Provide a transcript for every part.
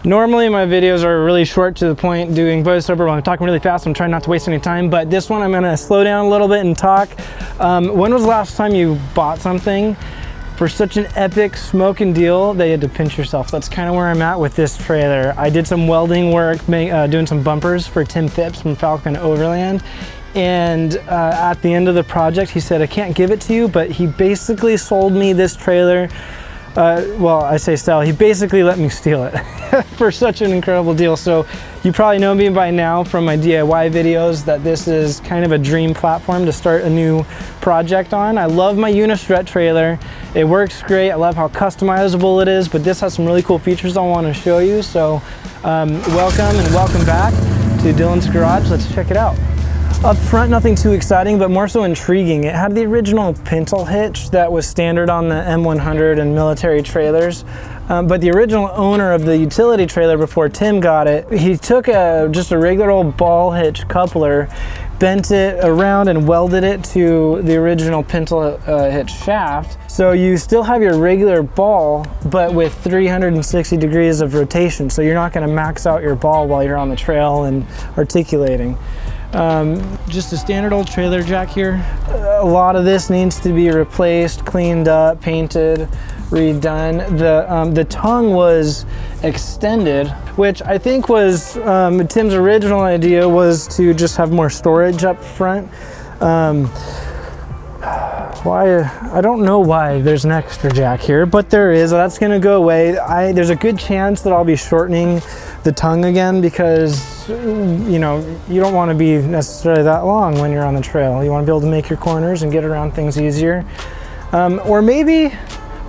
Normally my videos are really short to the point, doing voiceover when I'm talking really fast. I'm trying not to waste any time, but this one I'm gonna slow down a little bit and talk. When was the last time you bought something for such an epic smoking deal that you had to pinch yourself? That's kind of where I'm at with this trailer. I did some welding work, doing some bumpers for Tim Phipps from Phalcon Overland. And at the end of the project, he said, I can't give it to you, but he basically sold me this trailer. Well, I say style, he basically let me steal it for such an incredible deal. So you probably know me by now from my DIY videos that this is kind of a dream platform to start a new project on. I love my Unistrut trailer. It works great. I love how customizable it is, but this has some really cool features I want to show you. So welcome and welcome back to Dylan's Garage. Let's check it out. Up front, nothing too exciting, but more so intriguing. It had the original pintle hitch that was standard on the M100 and military trailers. But the original owner of the utility trailer before Tim got it, he took just a regular old ball hitch coupler, bent it around and welded it to the original pintle hitch shaft. So you still have your regular ball, but with 360 degrees of rotation. So you're not gonna max out your ball while you're on the trail and articulating. Just a standard old trailer jack here. A lot of this needs to be replaced, cleaned up, painted, redone. The tongue was extended, which I think was Tim's original idea, was to just have more storage up front. Why? I don't know why there's an extra jack here, but there is. That's gonna go away. There's a good chance that I'll be shortening the tongue again because, you know, you don't want to be necessarily that long when you're on the trail. You want to be able to make your corners and get around things easier. Or maybe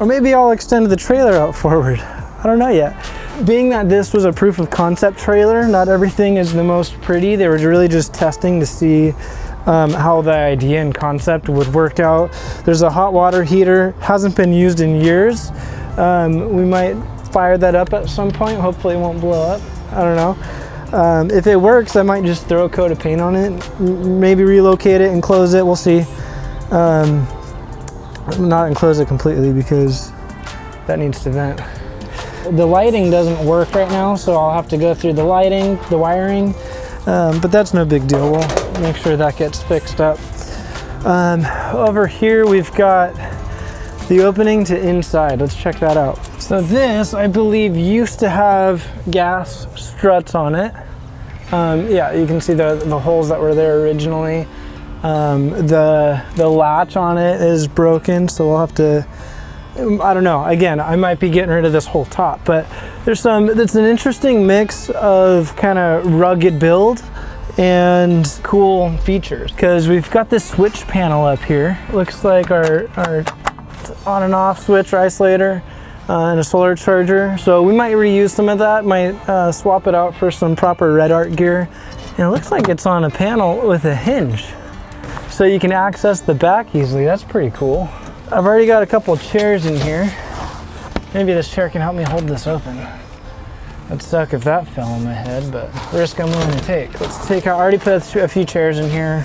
I'll extend the trailer out forward. I don't know yet. Being that this was a proof of concept trailer, not everything is the most pretty. They were really just testing to see how the idea and concept would work out. There's a hot water heater, hasn't been used in years. We might fire that up at some point. Hopefully it won't blow up. I don't know. If it works, I might just throw a coat of paint on it, maybe relocate it and close it. We'll see. Not enclose it completely because that needs to vent. The lighting doesn't work right now, so I'll have to go through the lighting, the wiring, but that's no big deal. We'll make sure that gets fixed up. Over here we've got the opening to inside. Let's check that out. So this, I believe, used to have gas struts on it. Yeah, you can see the holes that were there originally. The latch on it is broken, so we'll have to, I don't know, again, I might be getting rid of this whole top, but it's an interesting mix of kind of rugged build and cool features, because we've got this switch panel up here. Looks like our on and off switch or isolator and a solar charger. So we might reuse some of that, might swap it out for some proper red art gear. And it looks like it's on a panel with a hinge, so you can access the back easily. That's pretty cool. I've already got a couple of chairs in here. Maybe this chair can help me hold this open. That'd suck if that fell on my head, but risk I'm willing to take. Let's take out, I already put a few chairs in here,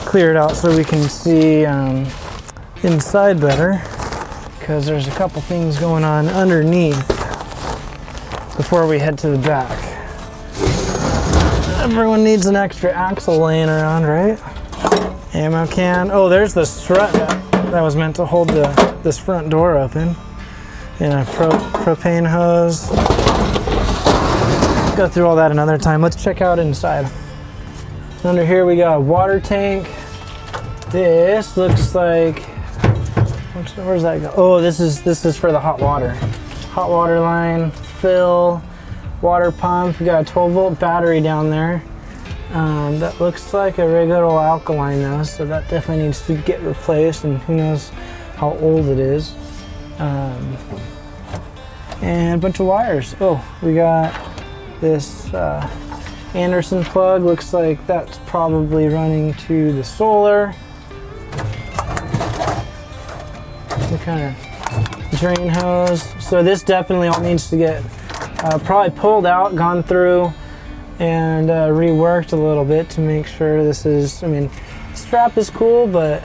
clear it out so we can see inside better, because there's a couple things going on underneath before we head to the back. Everyone needs an extra axle laying around, right? Ammo can. Oh, there's the strut that was meant to hold this front door open. And a propane hose. Go through all that another time. Let's check out inside. Under here we got a water tank. This looks like, where's that go? Oh, this is for the hot water. Hot water line, fill, water pump. We got a 12-volt battery down there. That looks like a regular old alkaline though, so that definitely needs to get replaced, and who knows how old it is. And a bunch of wires. Oh, we got this Anderson plug. Looks like that's probably running to the solar. Some kind of drain hose. So this definitely all needs to get probably pulled out, gone through, and reworked a little bit to make sure this is, I mean, strap is cool, but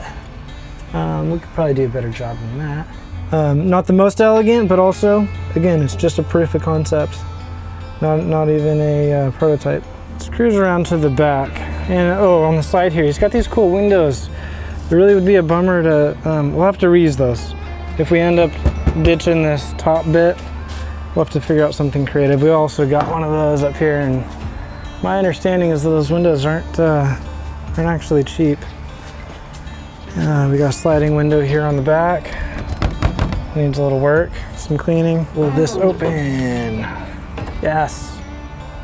we could probably do a better job than that. Not the most elegant, but also, again, it's just a proof of concept. Not even a prototype. Let's cruise around to the back. And oh, on the side here, he's got these cool windows. It really would be a bummer to, we'll have to reuse those. If we end up ditching this top bit, we'll have to figure out something creative. We also got one of those up here, and my understanding is that those windows aren't actually cheap. We got a sliding window here on the back. Needs a little work, some cleaning. Will this open? Yes.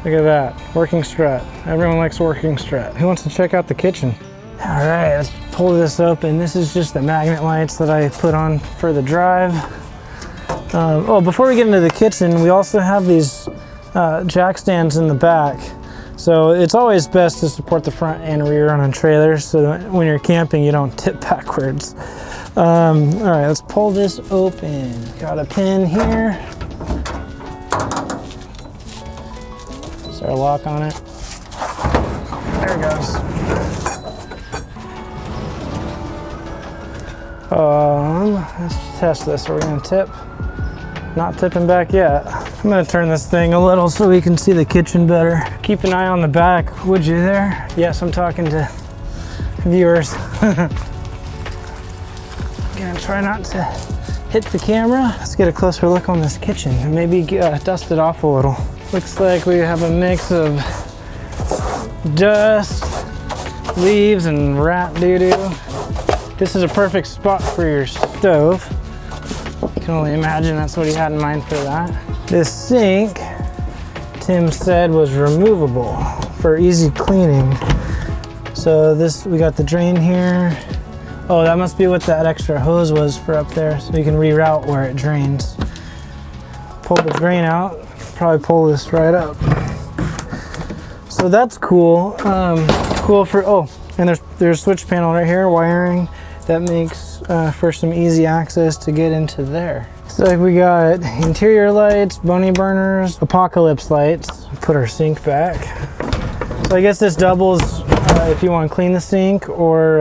Look at that, working strut. Everyone likes working strut. Who wants to check out the kitchen? All right, let's pull this open. This is just the magnet lights that I put on for the drive. Oh, before we get into the kitchen, we also have these jack stands in the back. So it's always best to support the front and rear on a trailer so that when you're camping, you don't tip backwards. All right, let's pull this open. Got a pin here. Is there a lock on it? There it goes. Let's test this. Are we gonna tip? Not tipping back yet. I'm gonna turn this thing a little so we can see the kitchen better. Keep an eye on the back, would you there? Yes, I'm talking to viewers. Gonna try not to hit the camera. Let's get a closer look on this kitchen and maybe dust it off a little. Looks like we have a mix of dust, leaves, and rat doo-doo. This is a perfect spot for your stove. You can only imagine that's what he had in mind for that. This sink, Tim said, was removable for easy cleaning. So this, we got the drain here. Oh, that must be what that extra hose was for up there, so you can reroute where it drains. Pull the drain out, probably pull this right up. So that's cool. Cool for, oh, and there's a switch panel right here, wiring. That makes for some easy access to get into there. So like we got interior lights, bunny burners, apocalypse lights. Put our sink back. So I guess this doubles if you want to clean the sink or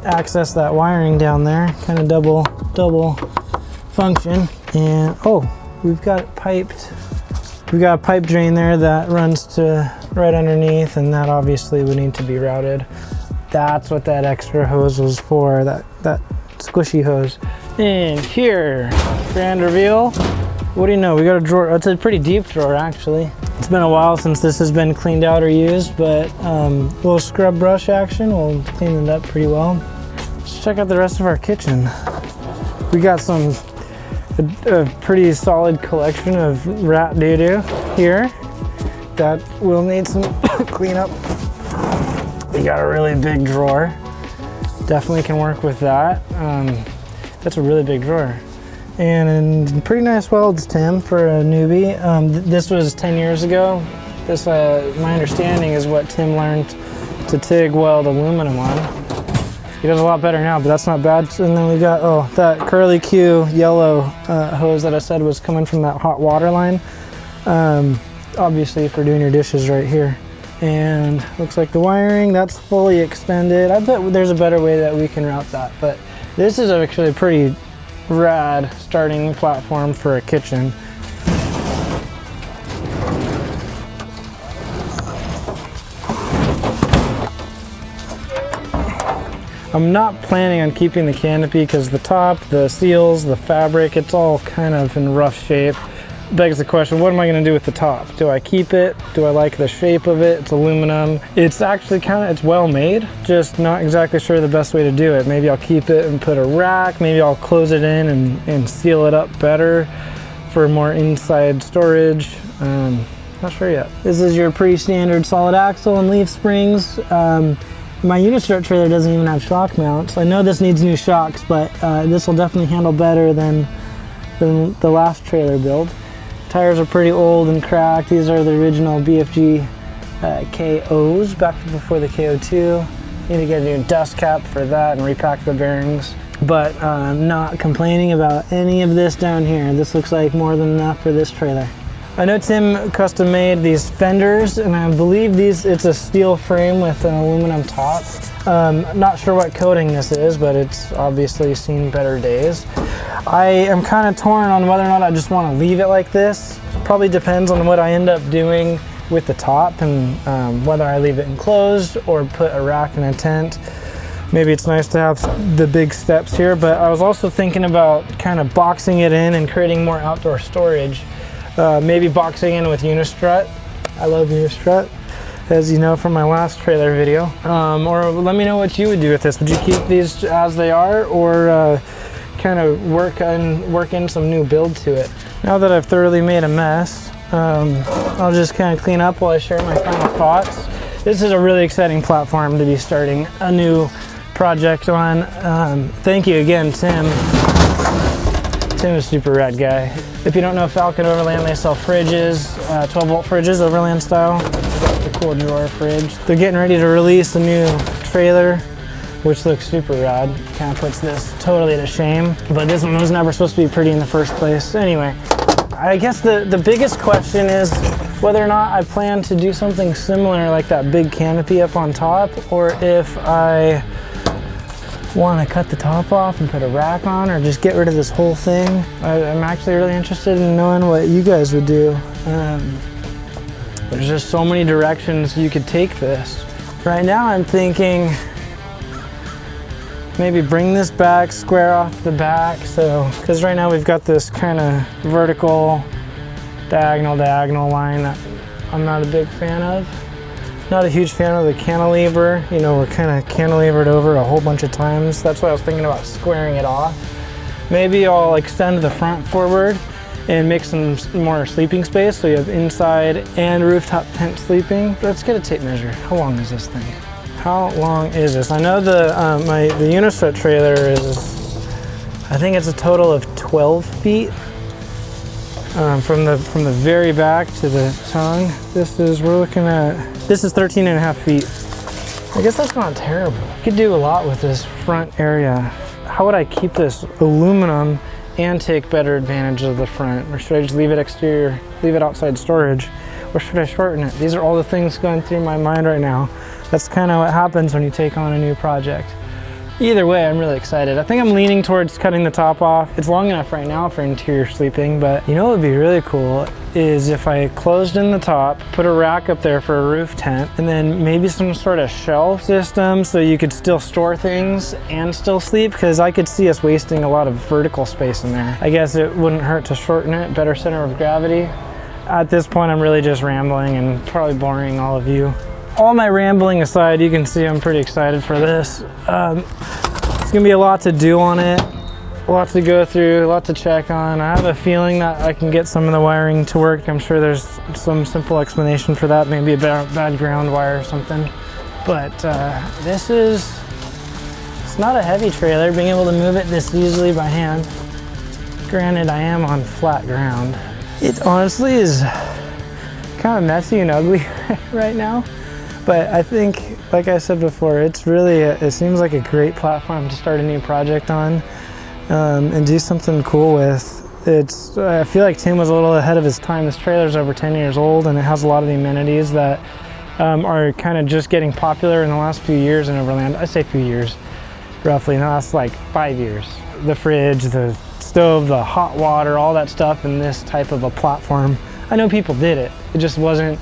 access that wiring down there. Kind of double function. And oh, we've got a pipe drain there that runs to right underneath, and that obviously would need to be routed. That's what that extra hose was for, that squishy hose. And here, grand reveal. What do you know, we got a drawer. It's a pretty deep drawer actually. It's been a while since this has been cleaned out or used, but a little scrub brush action will clean it up pretty well. Let's check out the rest of our kitchen. We got a pretty solid collection of rat doo-doo here that will need some cleanup. We got a really big drawer. Definitely can work with that. That's a really big drawer. And pretty nice welds, Tim, for a newbie. This was 10 years ago. This, my understanding, is what Tim learned to TIG weld aluminum on. He does a lot better now, but that's not bad. And then we got, oh, that Curly Q yellow hose that I said was coming from that hot water line. Obviously for doing your dishes right here. And looks like the wiring, that's fully extended. I bet there's a better way that we can route that, but this is actually a pretty rad starting platform for a kitchen. I'm not planning on keeping the canopy because the top, the seals, the fabric, it's all kind of in rough shape. Begs the question, what am I going to do with the top? Do I keep it? Do I like the shape of it? It's aluminum. It's actually it's well made, just not exactly sure the best way to do it. Maybe I'll keep it and put a rack. Maybe I'll close it in and seal it up better for more inside storage. Not sure yet. This is your pretty standard solid axle and leaf springs. My Unistrut trailer doesn't even have shock mounts. I know this needs new shocks, but this will definitely handle better than the last trailer build. Tires are pretty old and cracked. These are the original BFG KOs back before the KO2. Need to get a new dust cap for that and repack the bearings. But I'm not complaining about any of this down here. This looks like more than enough for this trailer. I know Tim custom made these fenders, and I believe it's a steel frame with an aluminum top. Not sure what coating this is, but it's obviously seen better days. I am kind of torn on whether or not I just want to leave it like this. Probably depends on what I end up doing with the top and whether I leave it enclosed or put a rack and a tent. Maybe it's nice to have the big steps here, but I was also thinking about kind of boxing it in and creating more outdoor storage. Maybe boxing in with Unistrut. I love Unistrut, as you know from my last trailer video. Or let me know what you would do with this. Would you keep these as they are, or kind of work in some new build to it? Now that I've thoroughly made a mess, I'll just kind of clean up while I share my final thoughts. This is a really exciting platform to be starting a new project on. Thank you again, Tim. Tim is a super rad guy. If you don't know Phalcon Overland, they sell fridges, 12-volt fridges, Overland style. They've got the cool drawer fridge. They're getting ready to release a new trailer, which looks super rad. Kind of puts this totally to shame. But this one was never supposed to be pretty in the first place. Anyway, I guess the biggest question is whether or not I plan to do something similar like that big canopy up on top, or if I want to cut the top off and put a rack on, or just get rid of this whole thing. I'm actually really interested in knowing what you guys would do. There's just so many directions you could take this. Right now I'm thinking maybe bring this back, square off the back, so, because right now we've got this kind of vertical diagonal line that I'm not a big fan of. Not a huge fan of the cantilever. You know, we're kind of cantilevered over a whole bunch of times. That's why I was thinking about squaring it off. Maybe I'll extend the front forward and make some more sleeping space, so you have inside and rooftop tent sleeping. Let's get a tape measure. How long is this thing? How long is this? I know the Unistrut trailer is, I think it's a total of 12 feet. From the very back to the tongue. We're looking at, this is 13.5 feet. I guess that's not terrible. You could do a lot with this front area. How would I keep this aluminum and take better advantage of the front? Or should I just leave it exterior, leave it outside storage? Or should I shorten it? These are all the things going through my mind right now. That's kind of what happens when you take on a new project. Either way, I'm really excited. I think I'm leaning towards cutting the top off. It's long enough right now for interior sleeping, but you know what would be really cool is if I closed in the top, put a rack up there for a roof tent, and then maybe some sort of shelf system so you could still store things and still sleep, because I could see us wasting a lot of vertical space in there. I guess it wouldn't hurt to shorten it, better center of gravity. At this point, I'm really just rambling and probably boring all of you. All my rambling aside, you can see I'm pretty excited for this. It's gonna be a lot to do on it, a lot to go through, a lot to check on. I have a feeling that I can get some of the wiring to work. I'm sure there's some simple explanation for that, maybe a bad ground wire or something. But it's not a heavy trailer, being able to move it this easily by hand. Granted, I am on flat ground. It honestly is kind of messy and ugly right now. But I think, like I said before, it's really, it seems like a great platform to start a new project on and do something cool with. I feel like Tim was a little ahead of his time. This trailer's over 10 years old, and it has a lot of the amenities that are kind of just getting popular in the last few years in Overland. I say few years, roughly, in the last like 5 years. The fridge, the stove, the hot water, all that stuff in this type of a platform. I know people did it. It just wasn't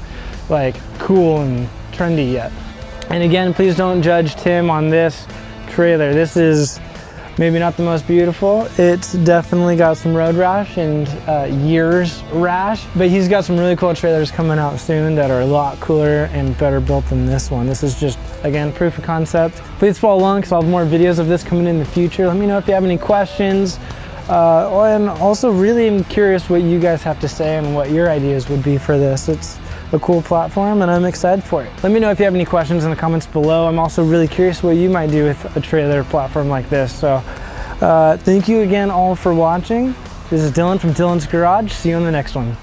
like cool and trendy yet. And again, please don't judge Tim on this trailer. This is maybe not the most beautiful. It's definitely got some road rash and years rash, but he's got some really cool trailers coming out soon that are a lot cooler and better built than this one. This is just, again, proof of concept. Please follow along because I'll have more videos of this coming in the future. Let me know if you have any questions. And also really am curious what you guys have to say and what your ideas would be for this. It's a cool platform and I'm excited for it. Let me know if you have any questions in the comments below. I'm also really curious what you might do with a trailer platform like this. So thank you again all for watching. This is Dylan from Dylan's Garage. See you on the next one.